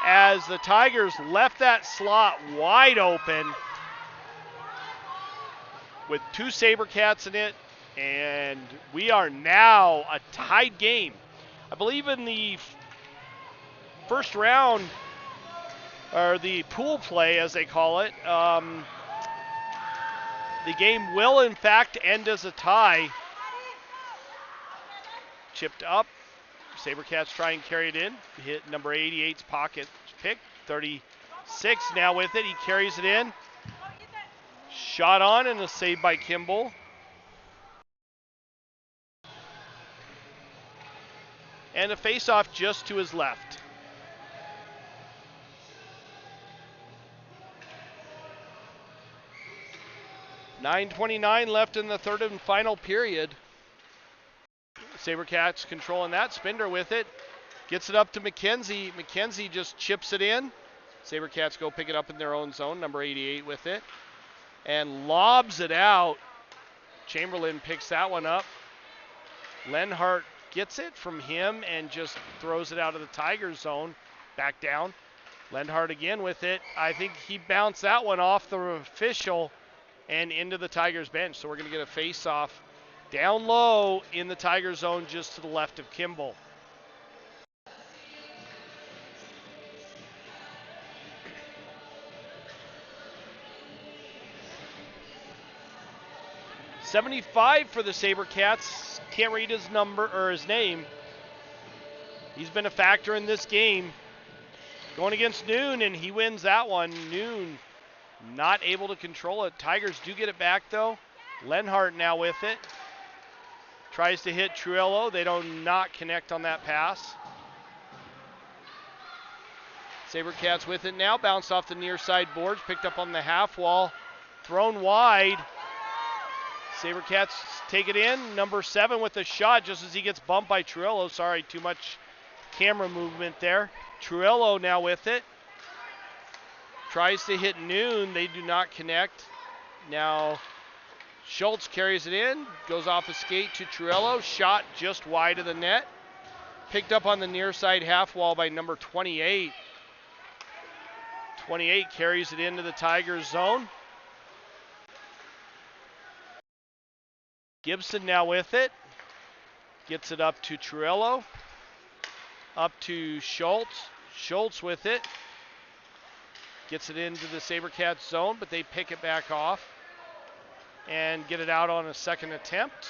as the Tigers left that slot wide open with 2 Sabercats in it, and we are now a tied game. I believe in the first round, or the pool play as they call it, the game will in fact end as a tie. Chipped up. Sabercats try and carry it in. Hit number 88's pocket pick. 36 now with it. He carries it in. Shot on and a save by Kimball. And a face-off just to his left. 9:29 left in the third and final period. Sabercats controlling that. Spinder with it. Gets it up to McKenzie. McKenzie just chips it in. Sabercats go pick it up in their own zone. Number 88 with it. And lobs it out. Chamberlain picks that one up. Lenhart gets it from him and just throws it out of the Tigers zone. Back down. Lenhart again with it. I think he bounced that one off the official and into the Tigers bench. So we're going to get a face-off down low in the Tigers zone just to the left of Kimball. .75 for the Sabercats. Can't read his number or his name. He's been a factor in this game. Going against Noon, and he wins that one. Noon not able to control it. Tigers do get it back, though. Lenhart now with it. Tries to hit Truello. They do not connect on that pass. Sabercats with it now. Bounced off the near side boards. Picked up on the half wall. Thrown wide. Sabercats take it in. Number 7 with a shot just as he gets bumped by Truello. Sorry, too much camera movement there. Truello now with it. Tries to hit Noon. They do not connect. Now Schultz carries it in. Goes off a skate to Truello. Shot just wide of the net. Picked up on the near side half wall by number 28. 28 carries it into the Tigers zone. Gibson now with it. Gets it up to Truello. Up to Schultz. Schultz with it. Gets it into the Sabercats zone, but they pick it back off and get it out on a second attempt.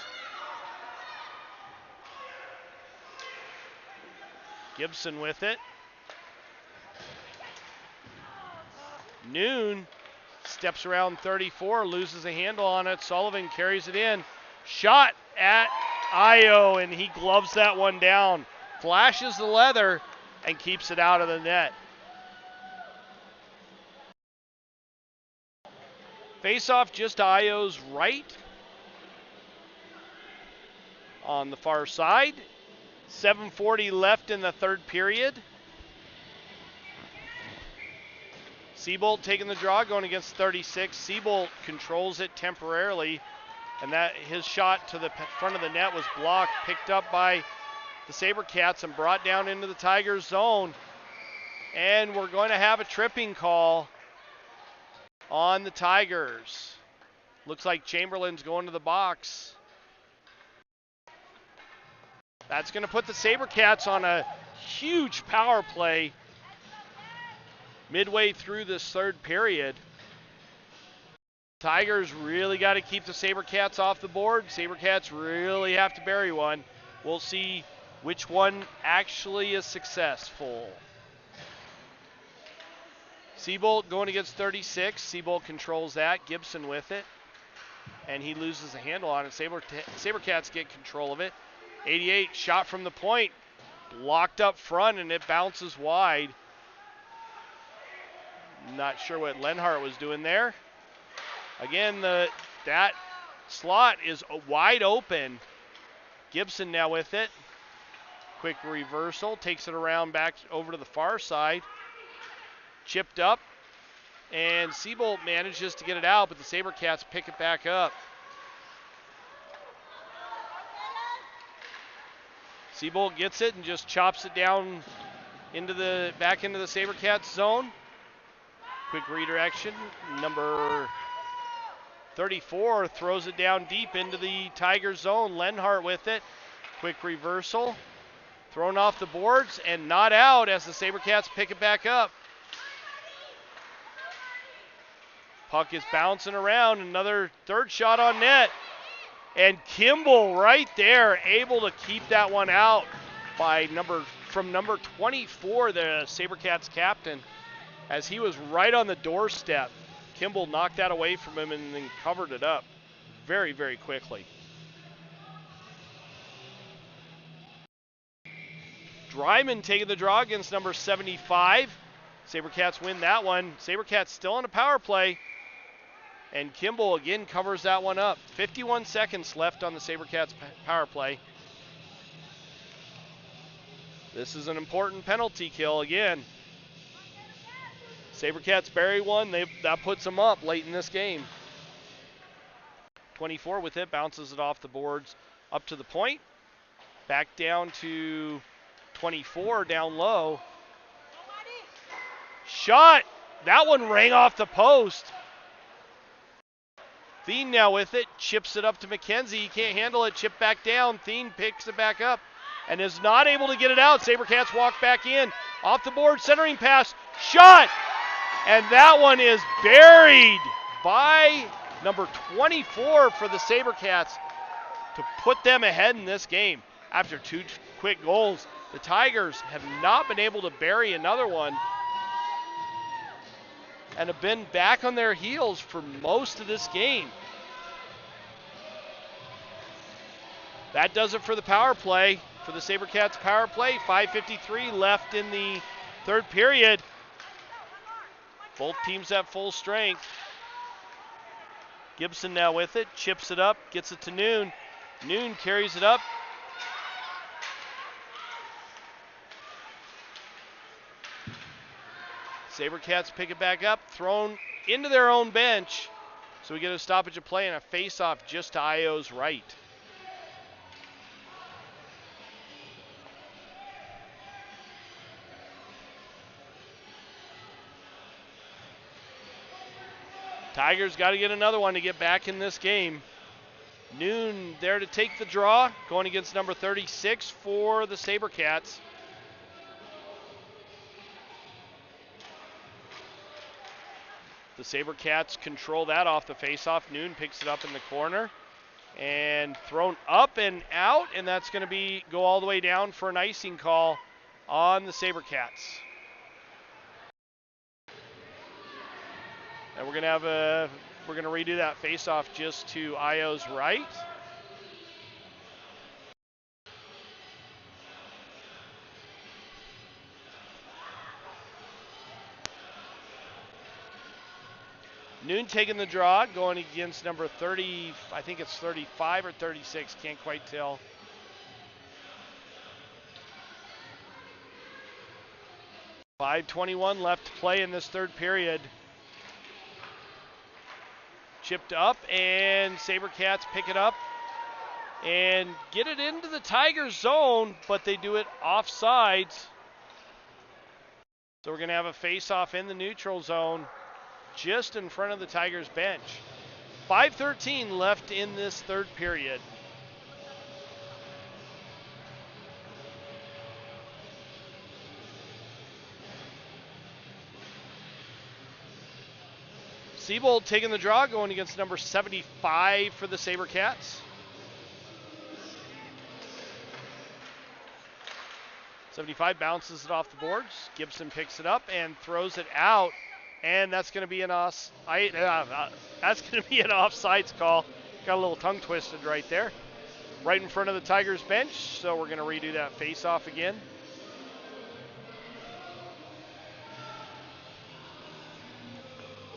Gibson with it. Noon steps around 34, loses a handle on it. Sullivan carries it in. Shot at Io, and he gloves that one down. Flashes the leather and keeps it out of the net. Face-off just to Io's right. On the far side. 7:40 left in the third period. Seabolt taking the draw, going against 36. Seabolt controls it temporarily, and that his shot to the front of the net was blocked, picked up by the Sabercats and brought down into the Tigers zone. And we're going to have a tripping call on the Tigers. Looks like Chamberlain's going to the box. That's going to put the Sabercats on a huge power play midway through this third period. Tigers really got to keep the Sabercats off the board. Sabercats really have to bury one. We'll see which one actually is successful. Seabolt going against 36. Seabolt controls that. Gibson with it. And he loses a handle on it. Sabercats get control of it. 88 shot from the point. Blocked up front, and it bounces wide. Not sure what Lenhart was doing there. Again, that slot is wide open. Gibson now with it. Quick reversal. Takes it around back over to the far side. Chipped up. And Seabolt manages to get it out, but the Sabercats pick it back up. Seabolt gets it and just chops it down back into the Sabercats zone. Quick redirection. Number 34 throws it down deep into the Tigers zone. Lenhart with it. Quick reversal. Thrown off the boards and not out as the Sabercats pick it back up. Puck is bouncing around. Another third shot on net. And Kimball right there able to keep that one out from number 24, the Sabercats captain, as he was right on the doorstep. Kimball knocked that away from him and then covered it up very, very quickly. Dryman taking the draw against number 75. Sabercats win that one. Sabercats still on a power play. And Kimball again covers that one up. 51 seconds left on the Sabercats power play. This is an important penalty kill again. Sabercats bury one. That puts them up late in this game. 24 with it, bounces it off the boards up to the point. Back down to 24, down low. Shot! That one rang off the post. Thien now with it, chips it up to McKenzie. He can't handle it, chip back down. Thien picks it back up and is not able to get it out. Sabercats walk back in. Off the board, centering pass, shot! And that one is buried by number 24 for the Sabercats to put them ahead in this game. After two quick goals, the Tigers have not been able to bury another one and have been back on their heels for most of this game. That does it for the power play, for the Sabercats power play. 5:53 left in the third period. Both teams at full strength. Gibson now with it, chips it up, gets it to Noon. Noon carries it up. Sabercats pick it back up, thrown into their own bench. So we get a stoppage of play and a face-off just to Io's right. Tigers got to get another one to get back in this game. Noon there to take the draw, going against number 36 for the Sabercats. The Sabercats control that off the faceoff. Noon picks it up in the corner and thrown up and out, and that's going to go all the way down for an icing call on the Sabercats. And we're going to redo that faceoff just to Io's right. Noon taking the draw, going against number 30, I think it's 35 or 36, can't quite tell. .521 left to play in this third period. Chipped up, and Sabercats pick it up and get it into the Tigers zone, but they do it offsides. So we're going to have a face-off in the neutral zone, just in front of the Tigers bench. 5:13 left in this third period. Siebold taking the draw, going against number 75 for the Sabercats. 75 bounces it off the boards. Gibson picks it up and throws it out. And that's going to be an offsides call. Got a little tongue twisted right there. Right in front of the Tigers bench, so we're going to redo that face-off again.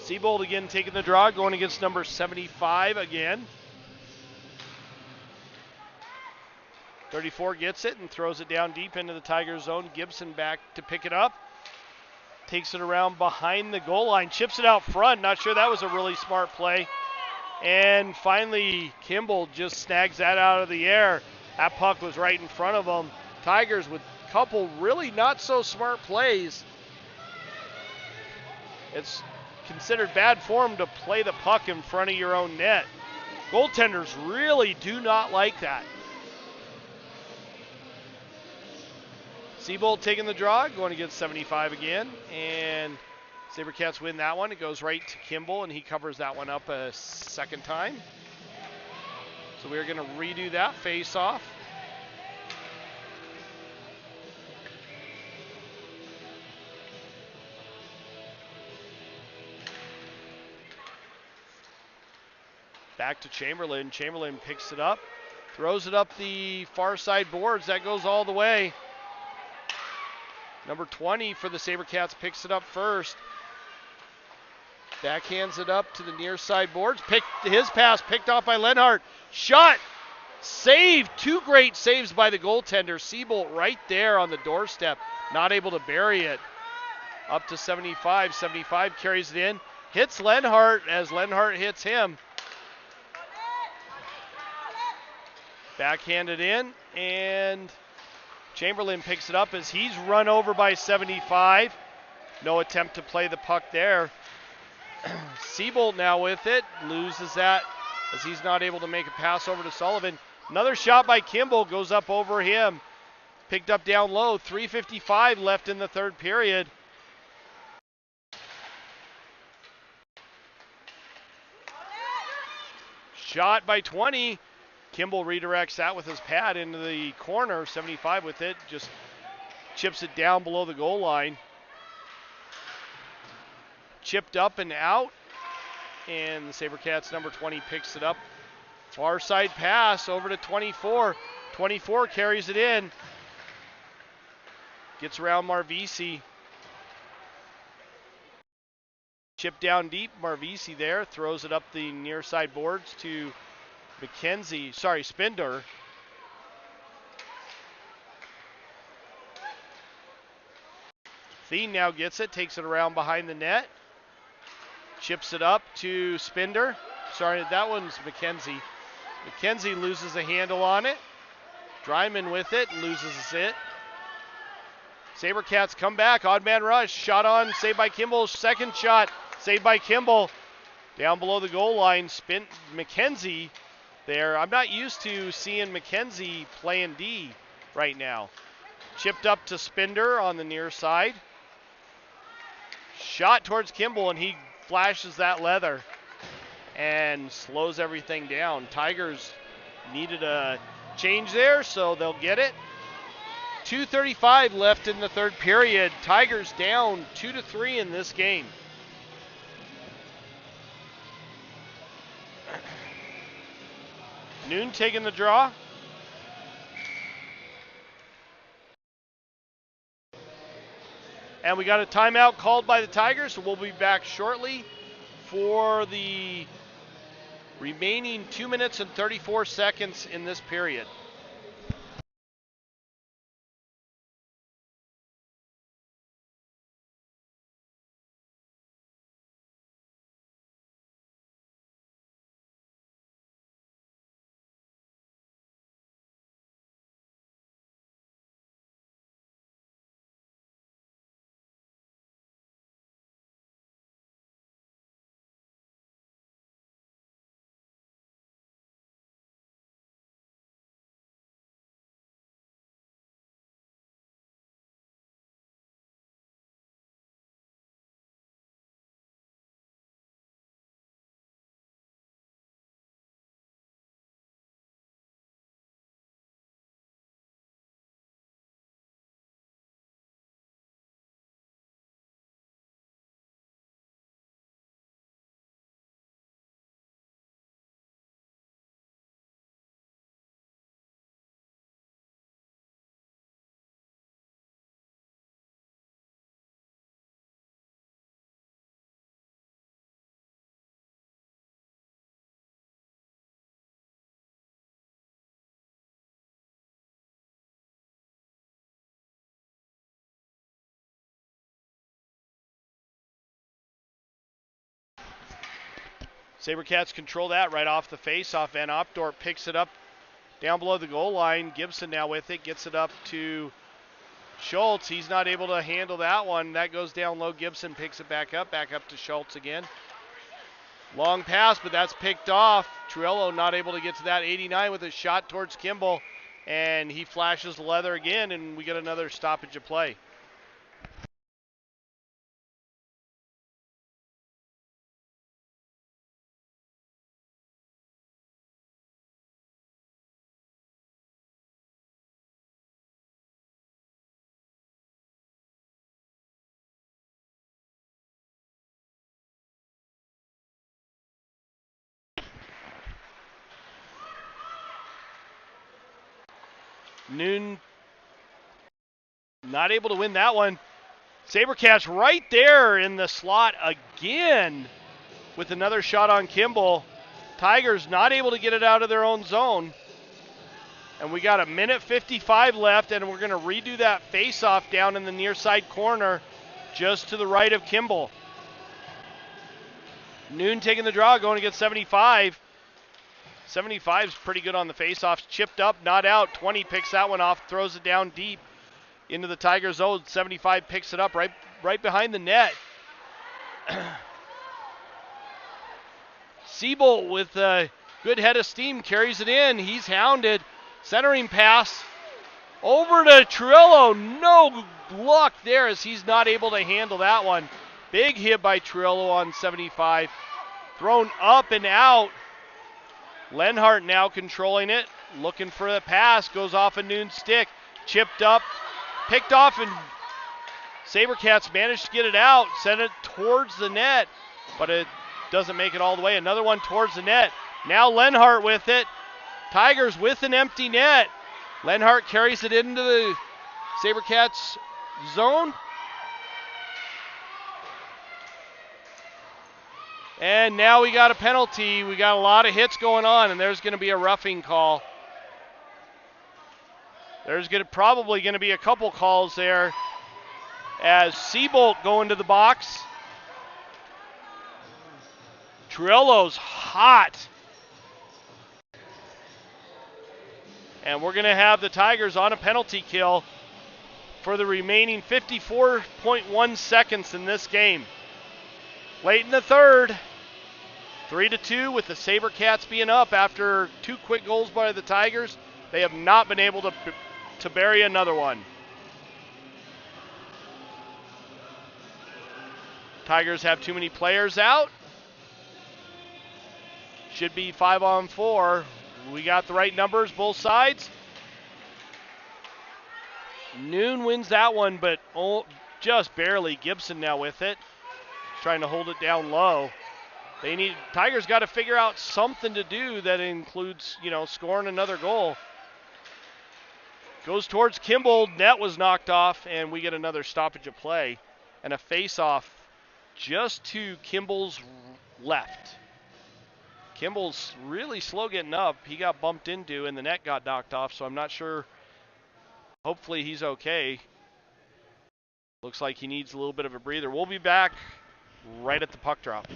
Siebold again taking the draw, going against number 75 again. 34 gets it and throws it down deep into the Tigers zone. Gibson back to pick it up. Takes it around behind the goal line, chips it out front. Not sure that was a really smart play. And finally, Kimball just snags that out of the air. That puck was right in front of them. Tigers with a couple really not so smart plays. It's considered bad form to play the puck in front of your own net. Goaltenders really do not like that. Siebold taking the draw, going against 75 again, and Sabercats win that one. It goes right to Kimball, and he covers that one up a second time. So we're going to redo that face-off. Back to Chamberlain. Chamberlain picks it up, throws it up the far side boards. That goes all the way. Number 20 for the Sabercats picks it up first. Backhands it up to the near side boards. His pass picked off by Lenhart. Shot. Save. Two great saves by the goaltender. Seabolt right there on the doorstep. Not able to bury it. Up to 75. 75 carries it in. Hits Lenhart as Lenhart hits him. Backhanded in, and Chamberlain picks it up as he's run over by 75. No attempt to play the puck there. Seabolt now with it, loses that as he's not able to make a pass over to Sullivan. Another shot by Kimball goes up over him. Picked up down low, 3:55 left in the third period. Shot by 20. Kimball redirects that with his pad into the corner. 75 with it, just chips it down below the goal line. Chipped up and out, and the Sabercats number 20 picks it up. Far side pass over to 24. 24 carries it in. Gets around Marvisi. Chip down deep, Marvisi there, throws it up the near side boards to Spinder. Thien now gets it, takes it around behind the net. Chips it up to Spinder. Sorry, that one's McKenzie. McKenzie loses a handle on it. Dryman with it, loses it. Sabercats come back, odd man rush, shot on, saved by Kimball. Second shot, saved by Kimball. Down below the goal line, McKenzie there. I'm not used to seeing McKenzie playing D right now. Chipped up to Spinder on the near side. Shot towards Kimball, and he flashes that leather and slows everything down. Tigers needed a change there, so they'll get it. 2:35 left in the third period. Tigers down 2-3 in this game. Noon taking the draw. And we got a timeout called by the Tigers, so we'll be back shortly for the remaining 2 minutes and 34 seconds in this period. Sabercats control that right off the face-off. Van Opdorp picks it up down below the goal line. Gibson now with it, gets it up to Schultz. He's not able to handle that one. That goes down low. Gibson picks it back up to Schultz again. Long pass, but that's picked off. Truello not able to get to that. 89 with a shot towards Kimball, and he flashes the leather again, and we get another stoppage of play. Noon not able to win that one. Sabercats right there in the slot again. with another shot on Kimball. Tigers not able to get it out of their own zone. And we got a minute 55 left, and we're going to redo that face-off down in the near side corner just to the right of Kimball. Noon taking the draw, going to get 75. 75's pretty good on the face-offs. Chipped up, not out. 20 picks that one off, throws it down deep into the Tiger zone. 75 picks it up right behind the net. Siebold with a good head of steam carries it in. He's hounded. Centering pass over to Trillo. No luck there as he's not able to handle that one. Big hit by Trillo on 75. Thrown up and out. Lenhart now controlling it. Looking for the pass. Goes off a Noon stick. Chipped up. Picked off, and Sabercats managed to get it out. Sent it towards the net. But it doesn't make it all the way. Another one towards the net. Now Lenhart with it. Tigers with an empty net. Lenhart carries it into the Sabercats zone. And now we got a penalty. We got a lot of hits going on, and there's going to be a roughing call. There's probably going to be a couple calls there as Siebold go into the box. Trillo's hot. And we're going to have the Tigers on a penalty kill for the remaining 54.1 seconds in this game. Late in the third, 3-2 with the Sabercats being up after 2 quick goals by the Tigers. They have not been able to bury another one. Tigers have too many players out. Should be 5-on-4. We got the right numbers, both sides. Noon wins that one, but just barely. Gibson now with it. Trying to hold it down low. Tigers got to figure out something to do that includes, scoring another goal. Goes towards Kimball. Net was knocked off, and we get another stoppage of play. And a face-off just to Kimball's left. Kimball's really slow getting up. He got bumped into, and the net got knocked off, so I'm not sure. Hopefully he's okay. Looks like he needs a little bit of a breather. We'll be back right at the puck drop.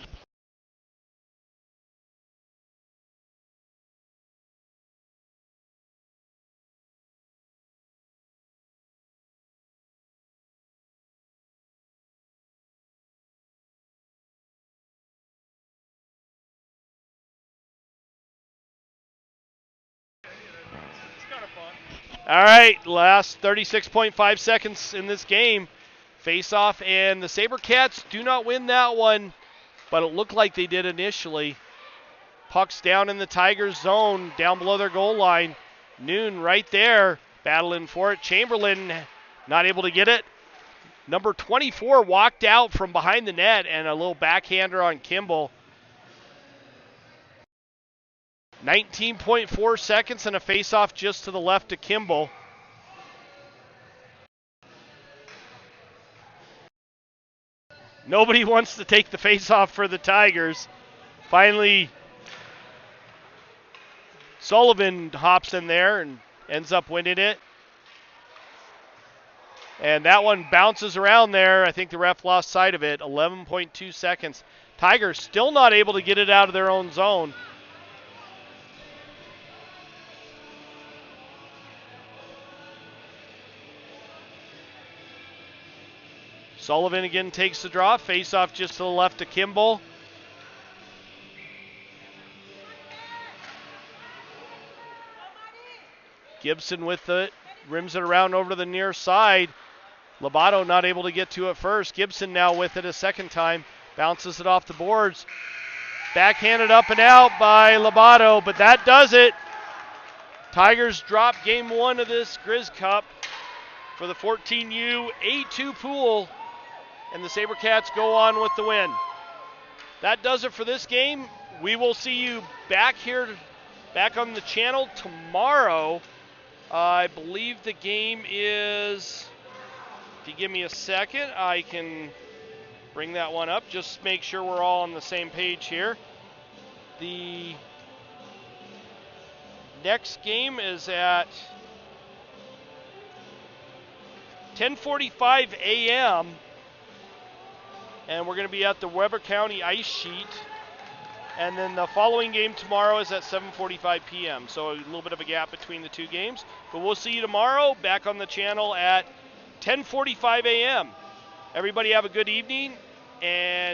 All right, last 36.5 seconds in this game. Face-off, and the Sabercats do not win that one, but it looked like they did initially. Puck's down in the Tigers' zone, down below their goal line. Noon right there, battling for it. Chamberlain not able to get it. Number 24 walked out from behind the net, and a little backhander on Kimball. 19.4 seconds and a face-off just to the left of Kimball. Nobody wants to take the face-off for the Tigers. Finally, Sullivan hops in there and ends up winning it. And that one bounces around there. I think the ref lost sight of it. 11.2 seconds. Tigers still not able to get it out of their own zone. Sullivan again takes the draw. Face-off just to the left of Kimball. Gibson with it. Rims it around over to the near side. Lobato not able to get to it first. Gibson now with it a second time. Bounces it off the boards. Backhanded up and out by Lobato, but that does it. Tigers drop game 1 of this Grizz Cup for the 14U A2 pool. And the Sabercats go on with the win. That does it for this game. We will see you back on the channel tomorrow. I believe the game is, if you give me a second, I can bring that one up. Just make sure we're all on the same page here. The next game is at 10:45 a.m. and we're going to be at the Weber County Ice Sheet. And then the following game tomorrow is at 7:45 p.m. So a little bit of a gap between the two games. But we'll see you tomorrow back on the channel at 10:45 a.m. Everybody have a good evening, and